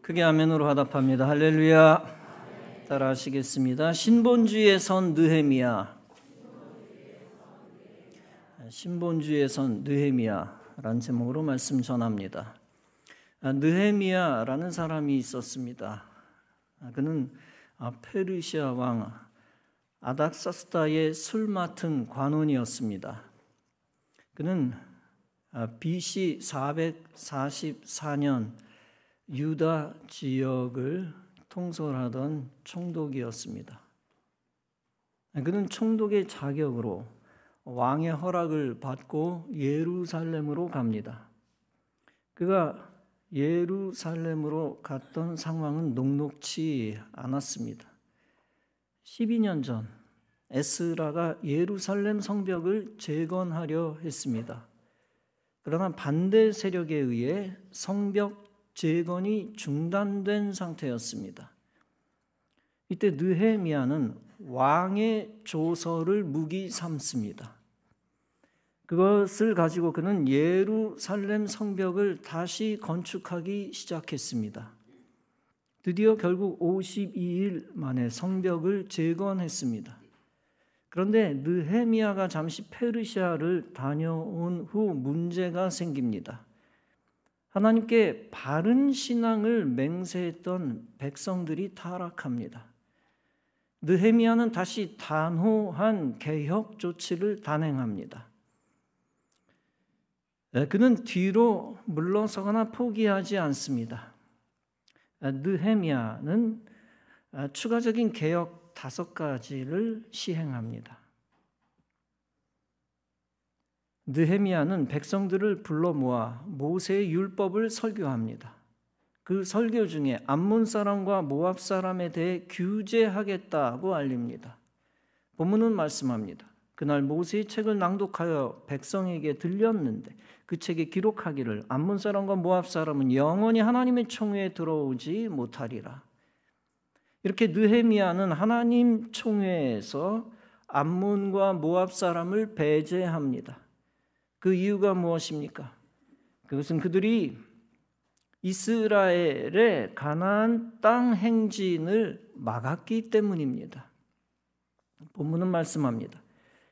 크게 아멘으로 화답합니다. 할렐루야. 따라 하시겠습니다. 신본주의의 선 느헤미야. 신본주의의 선 느헤미야라는 제목으로 말씀 전합니다. 느헤미야라는 사람이 있었습니다. 그는 페르시아 왕 아닥사스다의 술 맡은 관원이었습니다. 그는 BC 444년 유다 지역을 통솔하던 총독이었습니다. 그는 총독의 자격으로 왕의 허락을 받고 예루살렘으로 갑니다. 그가 예루살렘으로 갔던 상황은 녹록치 않았습니다. 12년 전 에스라가 예루살렘 성벽을 재건하려 했습니다. 그러나 반대 세력에 의해 성벽 재건이 중단된 상태였습니다. 이때 느헤미야는 왕의 조서를 무기 삼습니다. 그것을 가지고 그는 예루살렘 성벽을 다시 건축하기 시작했습니다. 드디어 결국 52일 만에 성벽을 재건했습니다. 그런데 느헤미야가 잠시 페르시아를 다녀온 후 문제가 생깁니다. 하나님께 바른 신앙을 맹세했던 백성들이 타락합니다. 느헤미야는 다시 단호한 개혁 조치를 단행합니다. 그는 뒤로 물러서거나 포기하지 않습니다. 느헤미야는 추가적인 개혁 5가지를 시행합니다. 느헤미야는 백성들을 불러 모아 모세의 율법을 설교합니다. 그 설교 중에 암몬 사람과 모압 사람에 대해 규제하겠다고 알립니다. 본문은 말씀합니다. 그날 모세의 책을 낭독하여 백성에게 들렸는데 그 책에 기록하기를 암몬 사람과 모압 사람은 영원히 하나님의 총회에 들어오지 못하리라. 이렇게 느헤미야는 하나님 총회에서 암몬과 모압 사람을 배제합니다. 그 이유가 무엇입니까? 그것은 그들이 이스라엘의 가나안 땅 행진을 막았기 때문입니다. 본문은 말씀합니다.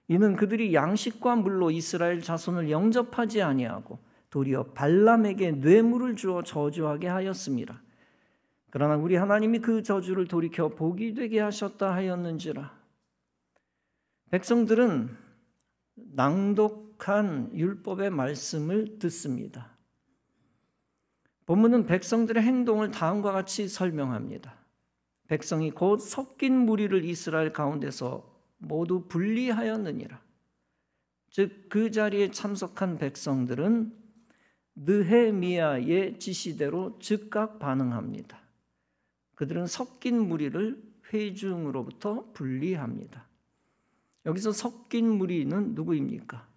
이는 그들이 양식과 물로 이스라엘 자손을 영접하지 아니하고 도리어 발람에게 뇌물을 주어 저주하게 하였습니다. 그러나 우리 하나님이 그 저주를 돌이켜 복이 되게 하셨다 하였는지라. 백성들은 낭독한 율법의 말씀을 듣습니다. 본문은 백성들의 행동을 다음과 같이 설명합니다. 백성이 곧 섞인 무리를 이스라엘 가운데서 모두 분리하였느니라. 즉 그 자리에 참석한 백성들은 느헤미야의 지시대로 즉각 반응합니다. 그들은 섞인 무리를 회중으로부터 분리합니다. 여기서 섞인 무리는 누구입니까?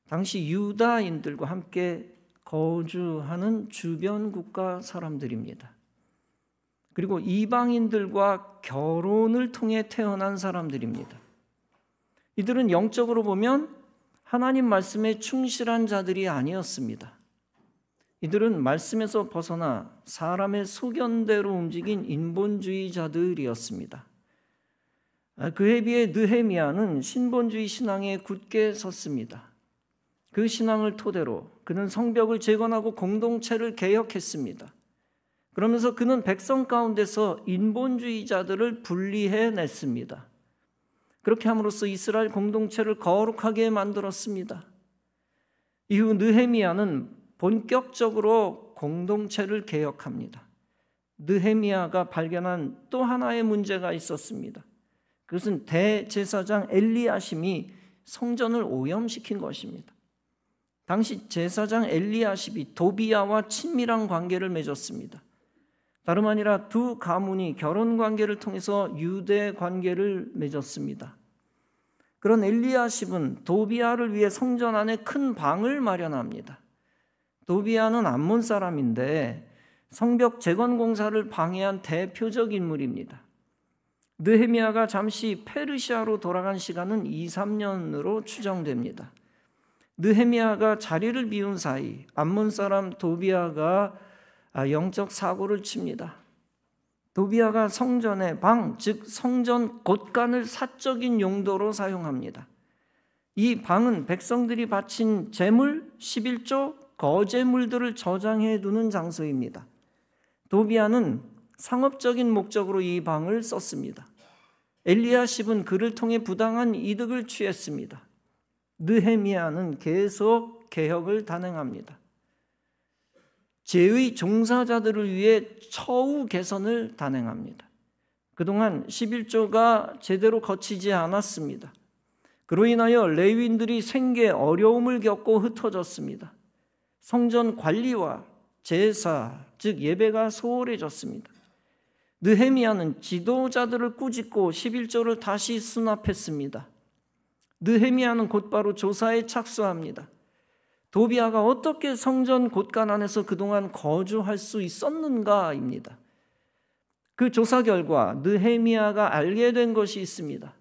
당시 유다인들과 함께 거주하는 주변 국가 사람들입니다. 그리고 이방인들과 결혼을 통해 태어난 사람들입니다. 이들은 영적으로 보면 하나님 말씀에 충실한 자들이 아니었습니다. 이들은 말씀에서 벗어나 사람의 소견대로 움직인 인본주의자들이었습니다. 그에 비해 느헤미야는 신본주의 신앙에 굳게 섰습니다. 그 신앙을 토대로 그는 성벽을 재건하고 공동체를 개혁했습니다. 그러면서 그는 백성 가운데서 인본주의자들을 분리해냈습니다. 그렇게 함으로써 이스라엘 공동체를 거룩하게 만들었습니다. 이후 느헤미야는 본격적으로 공동체를 개혁합니다. 느헤미야가 발견한 또 하나의 문제가 있었습니다. 그것은 대제사장 엘리야심이 성전을 오염시킨 것입니다. 당시 제사장 엘리야십이 도비야와 친밀한 관계를 맺었습니다. 다름 아니라 두 가문이 결혼 관계를 통해서 유대 관계를 맺었습니다. 그런 엘리야십은 도비야를 위해 성전 안에 큰 방을 마련합니다. 도비야는 암몬 사람인데 성벽 재건 공사를 방해한 대표적 인물입니다. 느헤미야가 잠시 페르시아로 돌아간 시간은 2-3년으로 추정됩니다. 느헤미야가 자리를 비운 사이 암몬 사람 도비야가 영적 사고를 칩니다. 도비아가 성전의 방, 즉 성전 곳간을 사적인 용도로 사용합니다. 이 방은 백성들이 바친 제물, 11조, 거제물들을 저장해 두는 장소입니다. 도비아는 상업적인 목적으로 이 방을 썼습니다. 엘리야십은 그를 통해 부당한 이득을 취했습니다. 느헤미야는 계속 개혁을 단행합니다. 제의 종사자들을 위해 처우 개선을 단행합니다. 그동안 11조가 제대로 거치지 않았습니다. 그로 인하여 레위인들이 생계 어려움을 겪고 흩어졌습니다. 성전 관리와 제사, 즉 예배가 소홀해졌습니다. 느헤미야는 지도자들을 꾸짖고 11조를 다시 수납했습니다. 느헤미야는 곧바로 조사에 착수합니다. 도비아가 어떻게 성전 곳간 안에서 그동안 거주할 수 있었는가입니다. 그 조사 결과 느헤미야가 알게 된 것이 있습니다.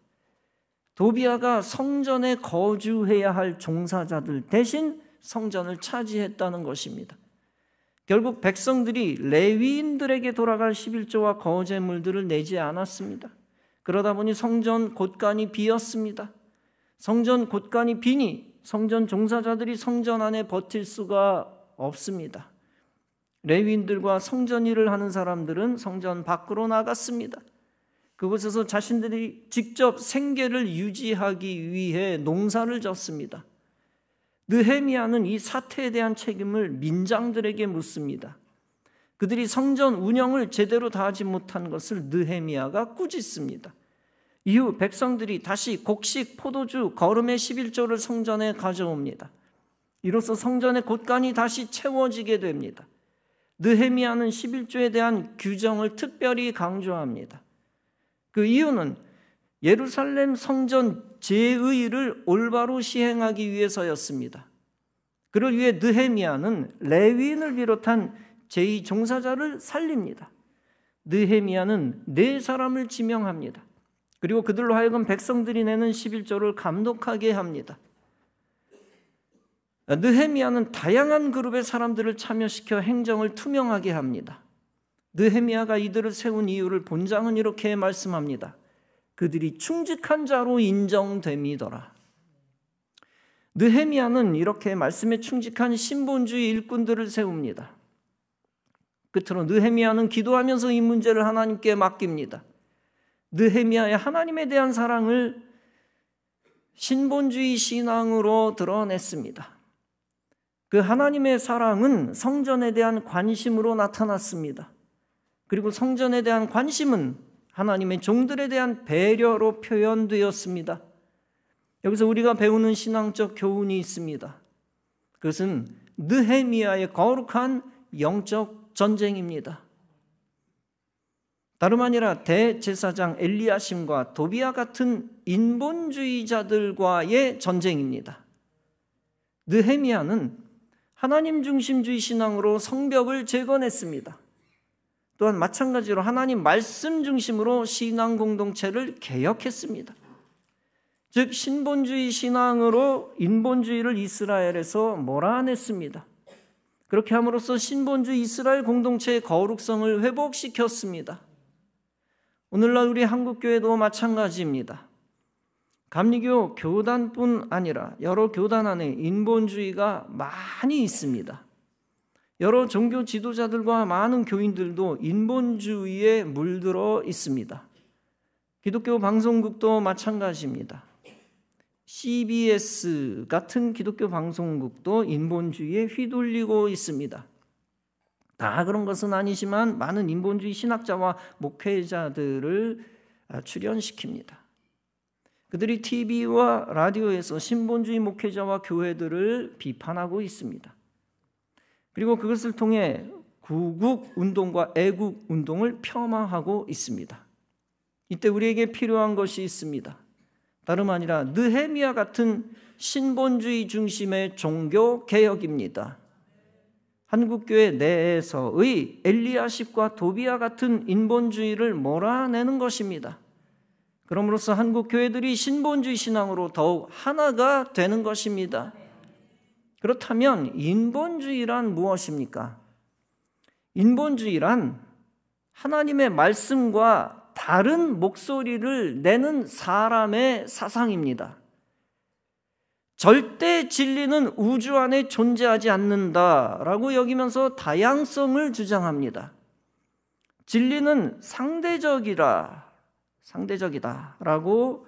도비아가 성전에 거주해야 할 종사자들 대신 성전을 차지했다는 것입니다. 결국 백성들이 레위인들에게 돌아갈 11조와 거제물들을 내지 않았습니다. 그러다 보니 성전 곳간이 비었습니다. 성전 곳간이 비니 성전 종사자들이 성전 안에 버틸 수가 없습니다. 레위인들과 성전 일을 하는 사람들은 성전 밖으로 나갔습니다. 그곳에서 자신들이 직접 생계를 유지하기 위해 농사를 졌습니다. 느헤미야는 이 사태에 대한 책임을 민장들에게 묻습니다. 그들이 성전 운영을 제대로 다 하지 못한 것을 느헤미야가 꾸짖습니다. 이후 백성들이 다시 곡식, 포도주, 거름의 11조를 성전에 가져옵니다. 이로써 성전의 곳간이 다시 채워지게 됩니다. 느헤미야는 11조에 대한 규정을 특별히 강조합니다. 그 이유는 예루살렘 성전 제의를 올바로 시행하기 위해서였습니다. 그를 위해 느헤미야는 레위인을 비롯한 제2 종사자를 살립니다. 느헤미야는 4사람을 지명합니다. 그리고 그들로 하여금 백성들이 내는 11조를 감독하게 합니다. 느헤미야는 다양한 그룹의 사람들을 참여시켜 행정을 투명하게 합니다. 느헤미야가 이들을 세운 이유를 본장은 이렇게 말씀합니다. 그들이 충직한 자로 인정됨이더라. 느헤미야는 이렇게 말씀에 충직한 신본주의 일꾼들을 세웁니다. 끝으로 느헤미야는 기도하면서 이 문제를 하나님께 맡깁니다. 느헤미야의 하나님에 대한 사랑을 신본주의 신앙으로 드러냈습니다. 그 하나님의 사랑은 성전에 대한 관심으로 나타났습니다. 그리고 성전에 대한 관심은 하나님의 종들에 대한 배려로 표현되었습니다. 여기서 우리가 배우는 신앙적 교훈이 있습니다. 그것은 느헤미야의 거룩한 영적 전쟁입니다. 다름 아니라 대제사장 엘리야심과 도비아 같은 인본주의자들과의 전쟁입니다. 느헤미야는 하나님 중심주의 신앙으로 성벽을 재건했습니다. 또한 마찬가지로 하나님 말씀 중심으로 신앙 공동체를 개혁했습니다. 즉 신본주의 신앙으로 인본주의를 이스라엘에서 몰아냈습니다. 그렇게 함으로써 신본주의 이스라엘 공동체의 거룩성을 회복시켰습니다. 오늘날 우리 한국교회도 마찬가지입니다. 감리교 교단뿐 아니라 여러 교단 안에 인본주의가 많이 있습니다. 여러 종교 지도자들과 많은 교인들도 인본주의에 물들어 있습니다. 기독교 방송국도 마찬가지입니다. CBS 같은 기독교 방송국도 인본주의에 휘둘리고 있습니다. 다 그런 것은 아니지만 많은 인본주의 신학자와 목회자들을 출연시킵니다. 그들이 TV와 라디오에서 신본주의 목회자와 교회들을 비판하고 있습니다. 그리고 그것을 통해 구국 운동과 애국 운동을 폄하하고 있습니다. 이때 우리에게 필요한 것이 있습니다. 다름 아니라 느헤미야 같은 신본주의 중심의 종교 개혁입니다. 한국교회 내에서의 엘리야십과 도비아 같은 인본주의를 몰아내는 것입니다. 그럼으로써 한국교회들이 신본주의 신앙으로 더욱 하나가 되는 것입니다. 그렇다면 인본주의란 무엇입니까? 인본주의란 하나님의 말씀과 다른 목소리를 내는 사람의 사상입니다. 절대 진리는 우주 안에 존재하지 않는다라고 여기면서 다양성을 주장합니다. 진리는 상대적이다라고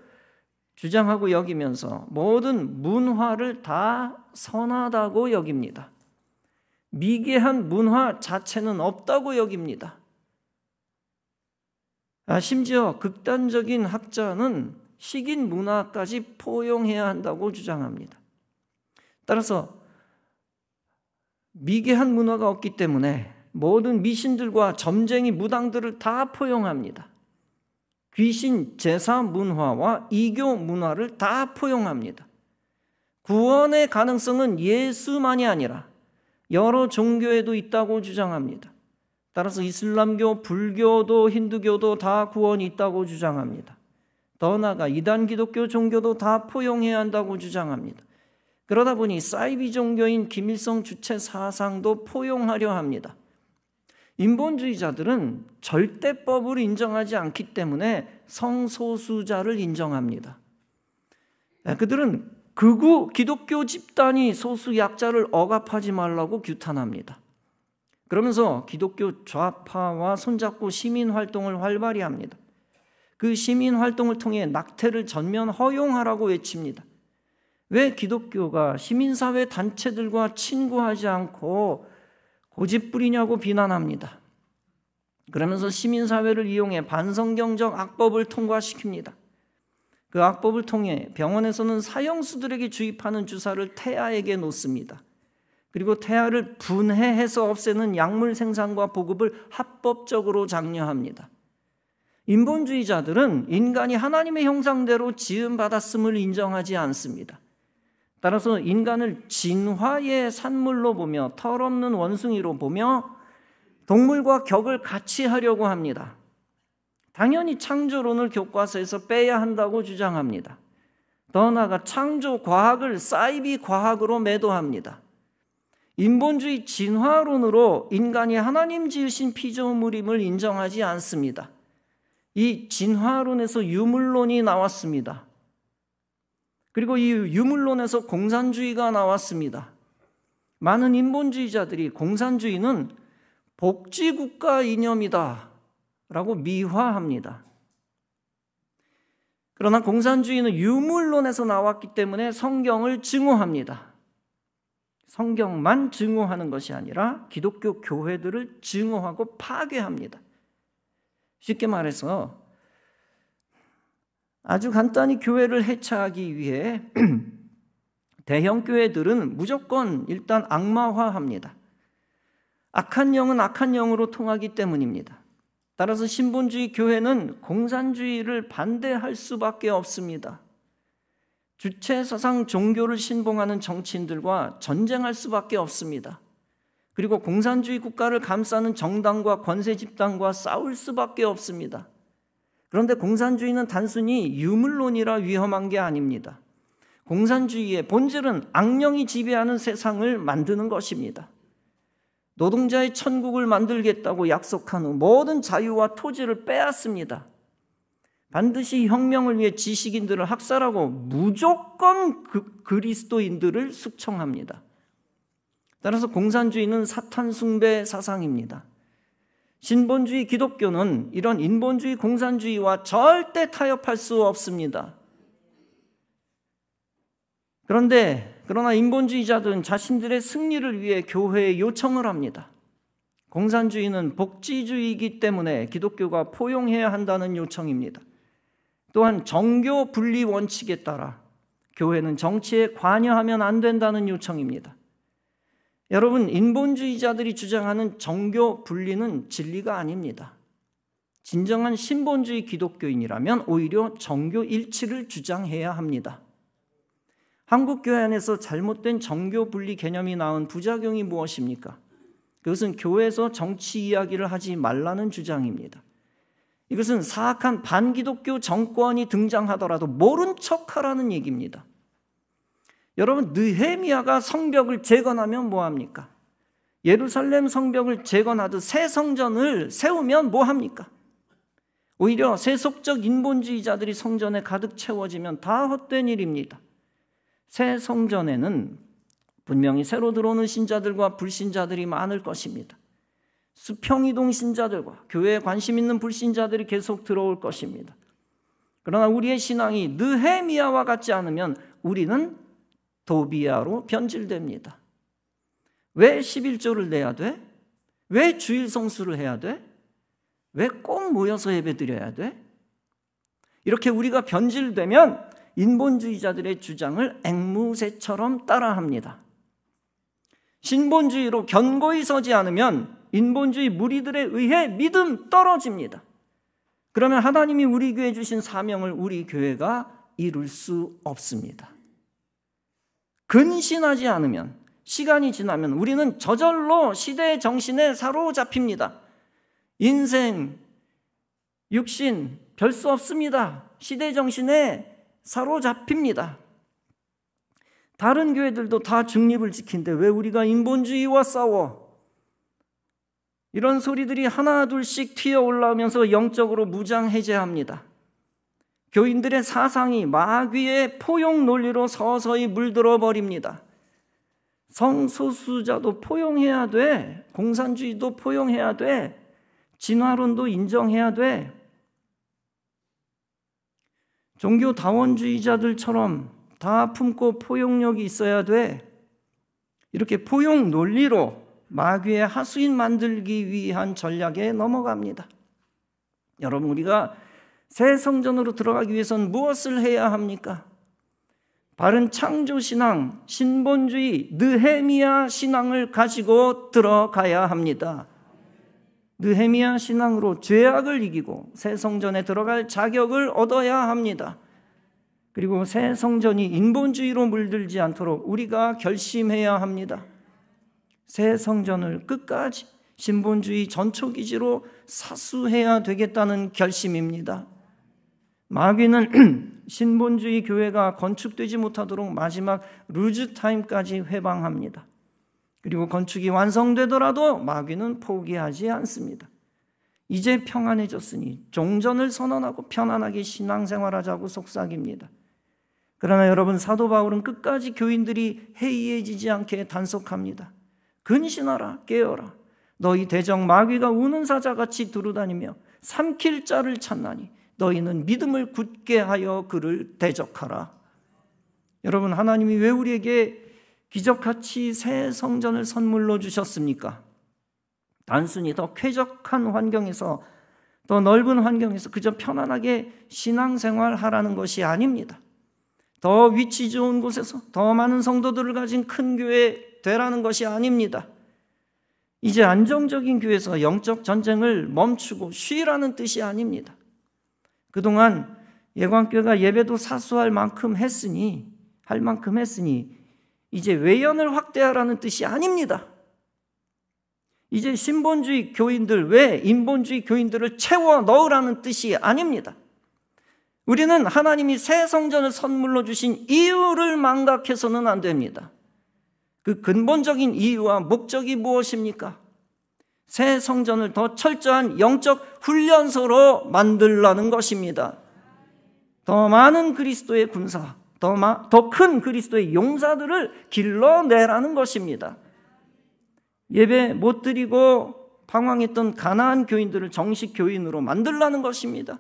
주장하고 여기면서 모든 문화를 다 선하다고 여깁니다. 미개한 문화 자체는 없다고 여깁니다. 심지어 극단적인 학자는 식인 문화까지 포용해야 한다고 주장합니다. 따라서 미개한 문화가 없기 때문에 모든 미신들과 점쟁이 무당들을 다 포용합니다. 귀신 제사 문화와 이교 문화를 다 포용합니다. 구원의 가능성은 예수만이 아니라 여러 종교에도 있다고 주장합니다. 따라서 이슬람교, 불교도 힌두교도 다 구원이 있다고 주장합니다. 더 나아가 이단 기독교 종교도 다 포용해야 한다고 주장합니다. 그러다 보니 사이비 종교인 김일성 주체 사상도 포용하려 합니다. 인본주의자들은 절대법을 인정하지 않기 때문에 성소수자를 인정합니다. 그들은 극우 기독교 집단이 소수 약자를 억압하지 말라고 규탄합니다. 그러면서 기독교 좌파와 손잡고 시민활동을 활발히 합니다. 그 시민활동을 통해 낙태를 전면 허용하라고 외칩니다. 왜 기독교가 시민사회 단체들과 친구하지 않고 고집부리냐고 비난합니다. 그러면서 시민사회를 이용해 반성경적 악법을 통과시킵니다. 그 악법을 통해 병원에서는 사형수들에게 주입하는 주사를 태아에게 놓습니다. 그리고 태아를 분해해서 없애는 약물 생산과 보급을 합법적으로 장려합니다. 인본주의자들은 인간이 하나님의 형상대로 지음받았음을 인정하지 않습니다. 따라서 인간을 진화의 산물로 보며 털없는 원숭이로 보며 동물과 격을 같이 하려고 합니다. 당연히 창조론을 교과서에서 빼야 한다고 주장합니다. 더 나아가 창조 과학을 사이비 과학으로 매도합니다. 인본주의 진화론으로 인간이 하나님 지으신 피조물임을 인정하지 않습니다. 이 진화론에서 유물론이 나왔습니다. 그리고 이 유물론에서 공산주의가 나왔습니다. 많은 인본주의자들이 공산주의는 복지국가 이념이다 라고 미화합니다. 그러나 공산주의는 유물론에서 나왔기 때문에 성경을 증오합니다. 성경만 증오하는 것이 아니라 기독교 교회들을 증오하고 파괴합니다. 쉽게 말해서 아주 간단히 교회를 해체하기 위해 대형 교회들은 무조건 일단 악마화합니다. 악한 영은 악한 영으로 통하기 때문입니다. 따라서 신본주의 교회는 공산주의를 반대할 수밖에 없습니다. 주체사상 종교를 신봉하는 정치인들과 전쟁할 수밖에 없습니다. 그리고 공산주의 국가를 감싸는 정당과 권세 집단과 싸울 수밖에 없습니다. 그런데 공산주의는 단순히 유물론이라 위험한 게 아닙니다. 공산주의의 본질은 악령이 지배하는 세상을 만드는 것입니다. 노동자의 천국을 만들겠다고 약속한 후 모든 자유와 토지를 빼앗습니다. 반드시 혁명을 위해 지식인들을 학살하고 무조건 그리스도인들을 숙청합니다. 따라서 공산주의는 사탄 숭배 사상입니다. 신본주의 기독교는 이런 인본주의 공산주의와 절대 타협할 수 없습니다. 그러나 인본주의자들은 자신들의 승리를 위해 교회에 요청을 합니다. 공산주의는 복지주의이기 때문에 기독교가 포용해야 한다는 요청입니다. 또한 정교 분리 원칙에 따라 교회는 정치에 관여하면 안 된다는 요청입니다. 여러분, 인본주의자들이 주장하는 정교 분리는 진리가 아닙니다. 진정한 신본주의 기독교인이라면 오히려 정교 일치를 주장해야 합니다. 한국 교회 안에서 잘못된 정교 분리 개념이 낳은 부작용이 무엇입니까? 그것은 교회에서 정치 이야기를 하지 말라는 주장입니다. 이것은 사악한 반기독교 정권이 등장하더라도 모른 척하라는 얘기입니다. 여러분, 느헤미야가 성벽을 재건하면 뭐합니까? 예루살렘 성벽을 재건하듯 새 성전을 세우면 뭐합니까? 오히려 세속적 인본주의자들이 성전에 가득 채워지면 다 헛된 일입니다. 새 성전에는 분명히 새로 들어오는 신자들과 불신자들이 많을 것입니다. 수평이동 신자들과 교회에 관심 있는 불신자들이 계속 들어올 것입니다. 그러나 우리의 신앙이 느헤미야와 같지 않으면 우리는 도비야로 변질됩니다. 왜 11조를 내야 돼? 왜 주일 성수를 해야 돼? 왜 꼭 모여서 예배드려야 돼? 이렇게 우리가 변질되면 인본주의자들의 주장을 앵무새처럼 따라합니다. 신본주의로 견고히 서지 않으면 인본주의 무리들에 의해 믿음 떨어집니다. 그러면 하나님이 우리 교회에 주신 사명을 우리 교회가 이룰 수 없습니다. 근신하지 않으면, 시간이 지나면 우리는 저절로 시대의 정신에 사로잡힙니다. 인생, 육신 별 수 없습니다. 시대 정신에 사로잡힙니다. 다른 교회들도 다 중립을 지킨데 왜 우리가 인본주의와 싸워? 이런 소리들이 하나 둘씩 튀어 올라오면서 영적으로 무장해제합니다. 교인들의 사상이 마귀의 포용 논리로 서서히 물들어 버립니다. 성소수자도 포용해야 돼. 공산주의도 포용해야 돼. 진화론도 인정해야 돼. 종교다원주의자들처럼 다 품고 포용력이 있어야 돼. 이렇게 포용 논리로 마귀의 하수인 만들기 위한 전략에 넘어갑니다. 여러분, 우리가 새 성전으로 들어가기 위해서는 무엇을 해야 합니까? 바른 창조신앙, 신본주의, 느헤미야 신앙을 가지고 들어가야 합니다. 느헤미야 신앙으로 죄악을 이기고 새 성전에 들어갈 자격을 얻어야 합니다. 그리고 새 성전이 인본주의로 물들지 않도록 우리가 결심해야 합니다. 새 성전을 끝까지 신본주의 전초기지로 사수해야 되겠다는 결심입니다. 마귀는 신본주의 교회가 건축되지 못하도록 마지막 루즈타임까지 회방합니다. 그리고 건축이 완성되더라도 마귀는 포기하지 않습니다. 이제 평안해졌으니 종전을 선언하고 편안하게 신앙생활하자고 속삭입니다. 그러나 여러분, 사도 바울은 끝까지 교인들이 해이해지지 않게 단속합니다. 근신하라, 깨어라. 너희 대적 마귀가 우는 사자같이 두루다니며 삼킬 자를 찾나니 너희는 믿음을 굳게 하여 그를 대적하라. 여러분, 하나님이 왜 우리에게 기적같이 새 성전을 선물로 주셨습니까? 단순히 더 쾌적한 환경에서, 더 넓은 환경에서 그저 편안하게 신앙생활하라는 것이 아닙니다. 더 위치 좋은 곳에서 더 많은 성도들을 가진 큰 교회 되라는 것이 아닙니다. 이제 안정적인 교회에서 영적 전쟁을 멈추고 쉬라는 뜻이 아닙니다. 그동안 예관교회가 예배도 사수할 만큼 했으니, 이제 외연을 확대하라는 뜻이 아닙니다. 이제 신본주의 교인들 외 인본주의 교인들을 채워 넣으라는 뜻이 아닙니다. 우리는 하나님이 새 성전을 선물로 주신 이유를 망각해서는 안 됩니다. 그 근본적인 이유와 목적이 무엇입니까? 새 성전을 더 철저한 영적 훈련소로 만들라는 것입니다. 더 많은 그리스도의 군사, 더 큰 그리스도의 용사들을 길러내라는 것입니다. 예배 못 드리고 방황했던 가나안 교인들을 정식 교인으로 만들라는 것입니다.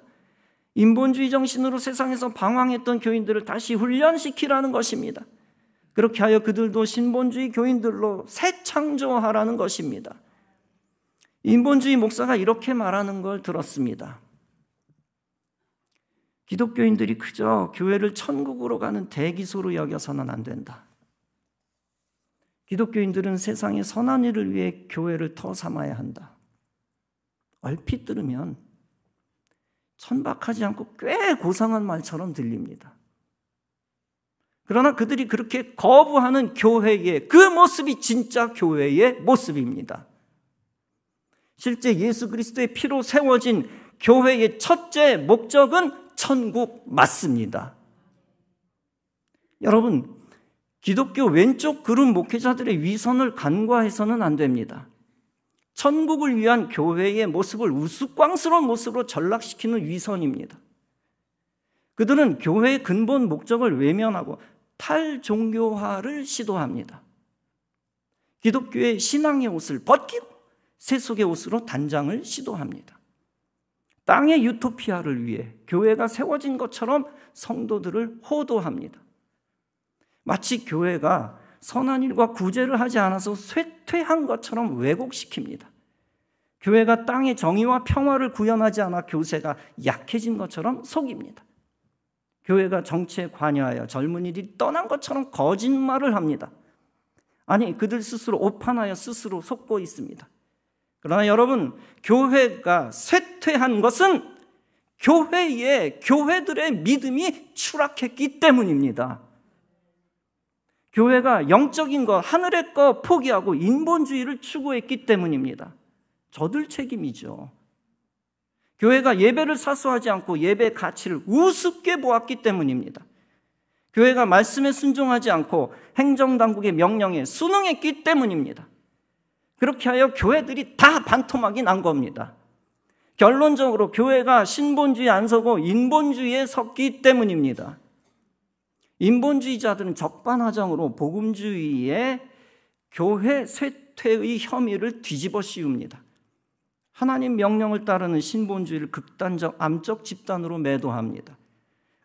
인본주의 정신으로 세상에서 방황했던 교인들을 다시 훈련시키라는 것입니다. 그렇게 하여 그들도 신본주의 교인들로 새 창조하라는 것입니다. 인본주의 목사가 이렇게 말하는 걸 들었습니다. 기독교인들이 그저 교회를 천국으로 가는 대기소로 여겨서는 안 된다. 기독교인들은 세상의 선한 일을 위해 교회를 터 삼아야 한다. 얼핏 들으면 천박하지 않고 꽤 고상한 말처럼 들립니다. 그러나 그들이 그렇게 거부하는 교회의 그 모습이 진짜 교회의 모습입니다. 실제 예수 그리스도의 피로 세워진 교회의 첫째 목적은 천국 맞습니다. 여러분, 기독교 왼쪽 그룹 목회자들의 위선을 간과해서는 안 됩니다. 천국을 위한 교회의 모습을 우스꽝스러운 모습으로 전락시키는 위선입니다. 그들은 교회의 근본 목적을 외면하고 탈종교화를 시도합니다. 기독교의 신앙의 옷을 벗기고 세속의 옷으로 단장을 시도합니다. 땅의 유토피아를 위해 교회가 세워진 것처럼 성도들을 호도합니다. 마치 교회가 선한 일과 구제를 하지 않아서 쇠퇴한 것처럼 왜곡시킵니다. 교회가 땅의 정의와 평화를 구현하지 않아 교세가 약해진 것처럼 속입니다. 교회가 정치에 관여하여 젊은이들이 떠난 것처럼 거짓말을 합니다. 아니, 그들 스스로 오판하여 스스로 속고 있습니다. 그러나 여러분, 교회가 쇠퇴한 것은 교회들의 믿음이 추락했기 때문입니다. 교회가 영적인 것, 하늘의 것 포기하고 인본주의를 추구했기 때문입니다. 저들 책임이죠. 교회가 예배를 사수하지 않고 예배의 가치를 우습게 보았기 때문입니다. 교회가 말씀에 순종하지 않고 행정당국의 명령에 순응했기 때문입니다. 그렇게 하여 교회들이 다 반토막이 난 겁니다. 결론적으로 교회가 신본주의에 안 서고 인본주의에 섰기 때문입니다. 인본주의자들은 적반하장으로 복음주의에 교회 쇠퇴의 혐의를 뒤집어 씌웁니다. 하나님 명령을 따르는 신본주의를 극단적 암적 집단으로 매도합니다.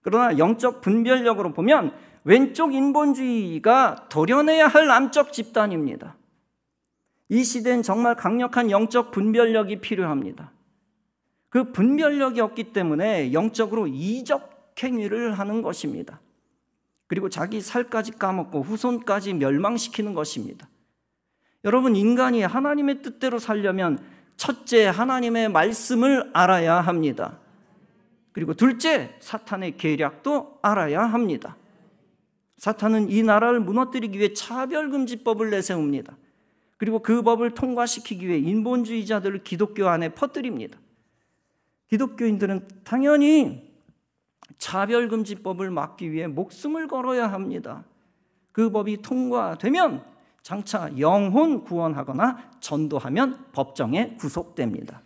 그러나 영적 분별력으로 보면 왼쪽 인본주의가 도려내야 할 암적 집단입니다. 이 시대는 정말 강력한 영적 분별력이 필요합니다. 그 분별력이 없기 때문에 영적으로 이적 행위를 하는 것입니다. 그리고 자기 살까지 까먹고 후손까지 멸망시키는 것입니다. 여러분, 인간이 하나님의 뜻대로 살려면 첫째, 하나님의 말씀을 알아야 합니다. 그리고 둘째, 사탄의 계략도 알아야 합니다. 사탄은 이 나라를 무너뜨리기 위해 차별금지법을 내세웁니다. 그리고 그 법을 통과시키기 위해 인본주의자들을 기독교 안에 퍼뜨립니다. 기독교인들은 당연히 차별금지법을 막기 위해 목숨을 걸어야 합니다. 그 법이 통과되면 장차 영혼 구원하거나 전도하면 법정에 구속됩니다.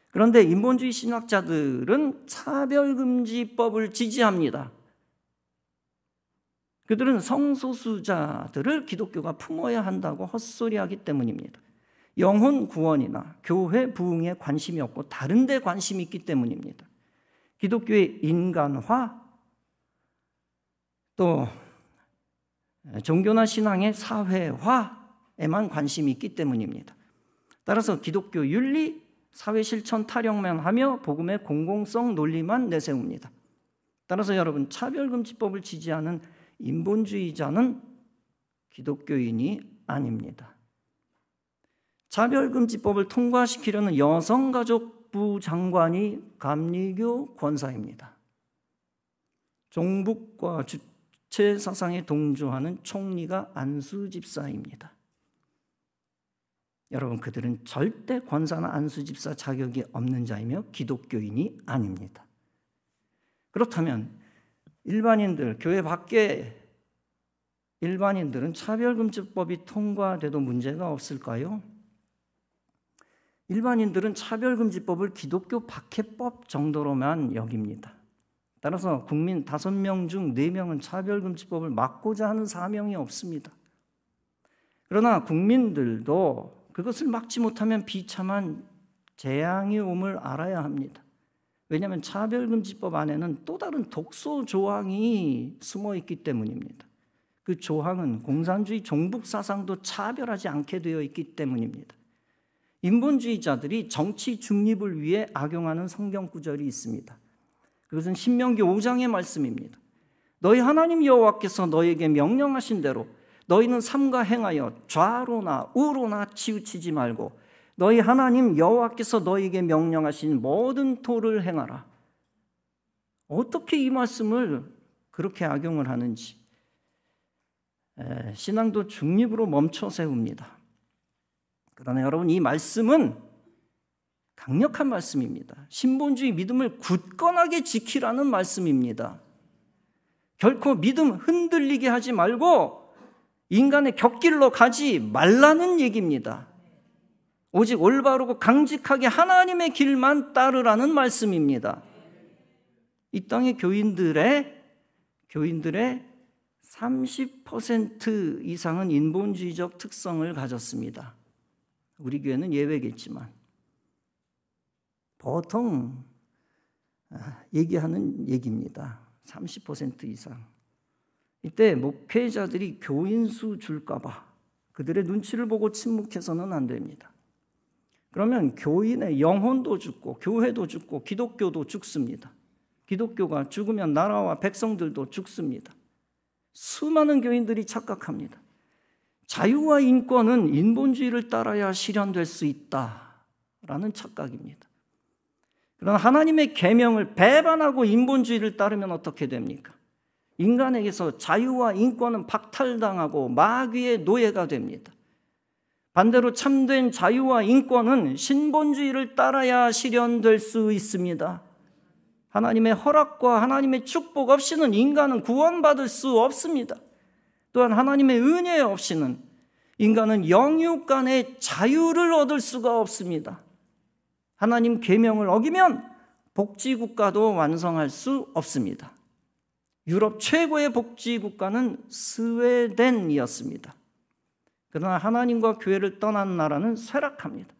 그런데 인본주의 신학자들은 차별금지법을 지지합니다. 그들은 성소수자들을 기독교가 품어야 한다고 헛소리하기 때문입니다. 영혼 구원이나 교회 부흥에 관심이 없고 다른 데 관심이 있기 때문입니다. 기독교의 인간화, 또 종교나 신앙의 사회화에만 관심이 있기 때문입니다. 따라서 기독교 윤리, 사회실천 타령만 하며 복음의 공공성 논리만 내세웁니다. 따라서 여러분, 차별금지법을 지지하는 인본주의자는 기독교인이 아닙니다. 차별금지법을 통과시키려는 여성가족부 장관이 감리교 권사입니다. 종북과 주체 사상에 동조하는 총리가 안수 집사입니다. 여러분, 그들은 절대 권사나 안수 집사 자격이 없는 자이며 기독교인이 아닙니다. 그렇다면 일반인들, 교회 밖에 일반인들은 차별금지법이 통과돼도 문제가 없을까요? 일반인들은 차별금지법을 기독교 박해법 정도로만 여깁니다. 따라서 국민 5명 중 4명은 차별금지법을 막고자 하는 사명이 없습니다. 그러나 국민들도 그것을 막지 못하면 비참한 재앙이 옴을 알아야 합니다. 왜냐하면 차별금지법 안에는 또 다른 독소 조항이 숨어 있기 때문입니다. 그 조항은 공산주의 종북 사상도 차별하지 않게 되어 있기 때문입니다. 인본주의자들이 정치 중립을 위해 악용하는 성경 구절이 있습니다. 그것은 신명기 5장의 말씀입니다. 너희 하나님 여호와께서 너희에게 명령하신 대로 너희는 삼가 행하여 좌로나 우로나 치우치지 말고 너희 하나님 여호와께서 너희에게 명령하신 모든 도를 행하라. 어떻게 이 말씀을 그렇게 악용을 하는지 신앙도 중립으로 멈춰 세웁니다. 그러나 여러분, 이 말씀은 강력한 말씀입니다. 신본주의 믿음을 굳건하게 지키라는 말씀입니다. 결코 믿음 흔들리게 하지 말고 인간의 곁길로 가지 말라는 얘기입니다. 오직 올바르고 강직하게 하나님의 길만 따르라는 말씀입니다. 이 땅의 교인들의 30% 이상은 인본주의적 특성을 가졌습니다. 우리 교회는 예외겠지만 보통 얘기하는 얘기입니다. 30% 이상. 이때 목회자들이 교인 수 줄까 봐 그들의 눈치를 보고 침묵해서는 안 됩니다. 그러면 교인의 영혼도 죽고 교회도 죽고 기독교도 죽습니다. 기독교가 죽으면 나라와 백성들도 죽습니다. 수많은 교인들이 착각합니다. 자유와 인권은 인본주의를 따라야 실현될 수 있다라는 착각입니다. 그러나 하나님의 계명을 배반하고 인본주의를 따르면 어떻게 됩니까? 인간에게서 자유와 인권은 박탈당하고 마귀의 노예가 됩니다. 반대로 참된 자유와 인권은 신본주의를 따라야 실현될 수 있습니다. 하나님의 허락과 하나님의 축복 없이는 인간은 구원받을 수 없습니다. 또한 하나님의 은혜 없이는 인간은 영육 간의 자유를 얻을 수가 없습니다. 하나님 계명을 어기면 복지국가도 완성할 수 없습니다. 유럽 최고의 복지국가는 스웨덴이었습니다. 그러나 하나님과 교회를 떠난 나라는 쇠락합니다.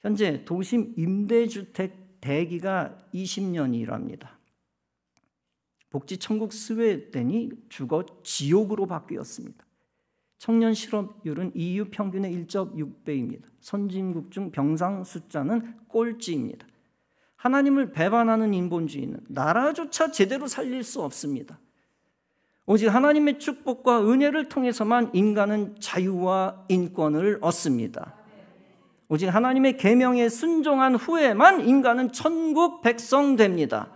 현재 도심 임대주택 대기가 20년이랍니다. 복지천국 스웨덴이 주거 지옥으로 바뀌었습니다. 청년 실업률은 EU 평균의 1.6배입니다. 선진국 중 병상 숫자는 꼴찌입니다. 하나님을 배반하는 인본주의는 나라조차 제대로 살릴 수 없습니다. 오직 하나님의 축복과 은혜를 통해서만 인간은 자유와 인권을 얻습니다. 오직 하나님의 계명에 순종한 후에만 인간은 천국 백성 됩니다.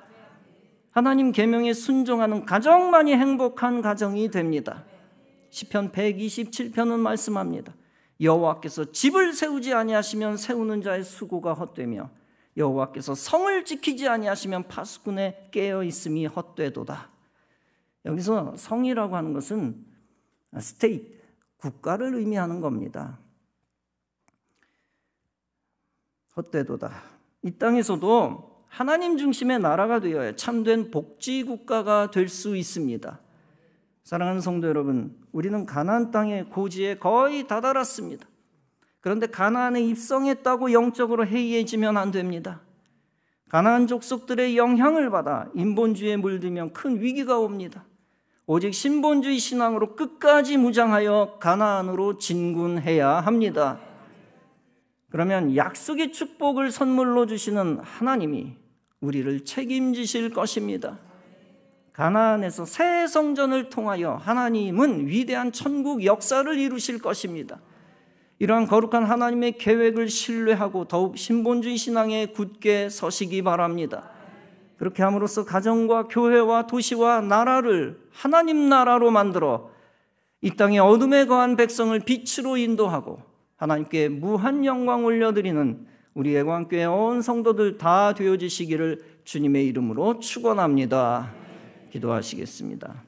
하나님 계명에 순종하는 가정만이 행복한 가정이 됩니다. 시편 127편은 말씀합니다. 여호와께서 집을 세우지 아니하시면 세우는 자의 수고가 헛되며 여호와께서 성을 지키지 아니하시면 파수꾼의 깨어 있음이 헛되도다. 여기서 성이라고 하는 것은 스테이트, 국가를 의미하는 겁니다. 헛되도다. 이 땅에서도 하나님 중심의 나라가 되어야 참된 복지국가가 될 수 있습니다. 사랑하는 성도 여러분, 우리는 가나안 땅의 고지에 거의 다다랐습니다. 그런데 가나안에 입성했다고 영적으로 해이해지면 안 됩니다. 가나안 족속들의 영향을 받아 인본주의에 물들면 큰 위기가 옵니다. 오직 신본주의 신앙으로 끝까지 무장하여 가나안으로 진군해야 합니다. 그러면 약속의 축복을 선물로 주시는 하나님이 우리를 책임지실 것입니다. 가나안에서 새 성전을 통하여 하나님은 위대한 천국 역사를 이루실 것입니다. 이러한 거룩한 하나님의 계획을 신뢰하고 더욱 신본주의 신앙에 굳게 서시기 바랍니다. 그렇게 함으로써 가정과 교회와 도시와 나라를 하나님 나라로 만들어 이 땅의 어둠에 거한 백성을 빛으로 인도하고 하나님께 무한 영광 올려드리는 우리 애광교회 온 성도들 다 되어지시기를 주님의 이름으로 축원합니다. 기도하시겠습니다.